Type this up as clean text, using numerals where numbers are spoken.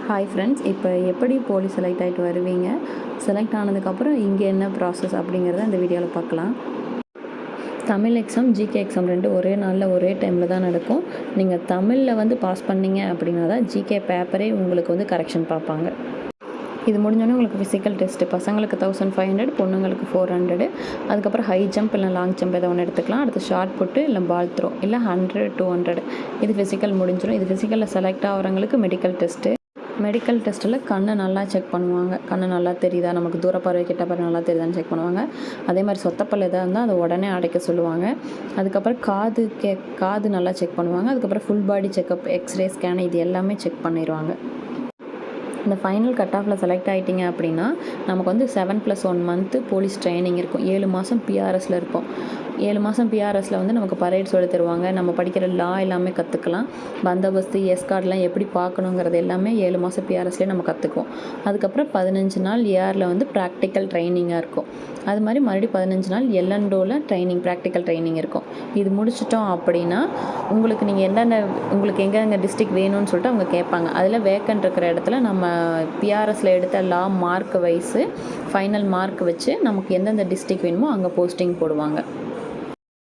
Hi friends, இப்போ எப்படி police select ஆகிட்டு வருவீங்க, செலக்ட் ஆனதுக்கப்புறம் இங்கே என்ன ப்ராசஸ் அப்படிங்கிறத இந்த வீடியோவில் பார்க்கலாம். தமிழ் எக்ஸாம், ஜிகே எக்ஸாம் ரெண்டும் ஒரே நாளில் ஒரே டைமில் தான் நடக்கும். நீங்கள் தமிழில் பாஸ் பண்ணிங்க அப்படின்னா தான் ஜிகே பேப்பரே உங்களுக்கு கரெக்ஷன் பார்ப்பாங்க. இது முடிஞ்சோடனே உங்களுக்கு ஃபிசிக்கல் டெஸ்ட்டு, பசங்களுக்கு 1500, பொண்ணுங்களுக்கு 400. அதுக்கப்புறம் ஹை ஜம்ப் இல்லை லாங் ஜம்ப் எதை ஒன்று எடுத்துக்கலாம். அடுத்து ஷார்ட் புட்டு இல்லை பால் த்ரோ இல்லை 100, 200. இது ஃபிசிக்கல் முடிஞ்சிடும். இது ஃபிசிக்கலில் செலக்ட் ஆகிறவங்களுக்கு மெடிக்கல் டெஸ்ட்டு. மெடிக்கல் டெஸ்ட்டில் கண்ணை நல்லா செக் பண்ணுவாங்க. கண்ணு நல்லா தெரியுதா, நமக்கு தூரப்பார்வை கிட்ட பார்வை நல்லா தெரியுதான்னு செக் பண்ணுவாங்க. அதே மாதிரி சொத்தப்பல் எதாக இருந்தால் அதை உடனே அடைக்க சொல்லுவாங்க. அதுக்கப்புறம் காது நல்லா செக் பண்ணுவாங்க. அதுக்கப்புறம் full body checkup, x ray, scan இது எல்லாமே செக் பண்ணிடுவாங்க. இந்த ஃபைனல் கட் ஆஃபில் செலக்ட் ஆகிட்டிங்க அப்படின்னா நமக்கு 7+1 மந்த்து போலீஸ் ட்ரைனிங் இருக்கும். 7 மாதம் பிஆர்எஸில் இருக்கும். 7 மாதம் பிஆர்எஸில் நமக்கு பரேட் சொல்லி தருவாங்க. நம்ம படிக்கிற லா எல்லாமே கற்றுக்கலாம். பந்தோபஸ்து, எஸ்கார்ட்லாம் எப்படி பார்க்கணுங்கிறது எல்லாமே 7 மாதம் பிஆர்எஸ்லேயே நம்ம கற்றுக்குவோம். அதுக்கப்புறம் 15 நாள் ஏஆரில் ப்ராக்டிக்கல் ட்ரைனிங்காக இருக்கும். அது மாதிரி மறுபடியும் 15 நாள் எல்என்டோவில் ப்ராக்டிக்கல் ட்ரைனிங் இருக்கும். இது முடிச்சிட்டோம் அப்படின்னா உங்களுக்கு எங்கெங்கே டிஸ்ட்ரிக்ட் வேணும்னு சொல்லிட்டு அவங்க கேட்பாங்க. அதில் வேக்கன்ட் இருக்கிற இடத்துல நம்ம பிஆர்எஸில் எடுத்த லா மார்க் வைஸு ஃபைனல் மார்க் வச்சு நமக்கு எந்தெந்த டிஸ்ட்ரிக்ட் வேணுமோ அங்கே போஸ்டிங் போடுவாங்க.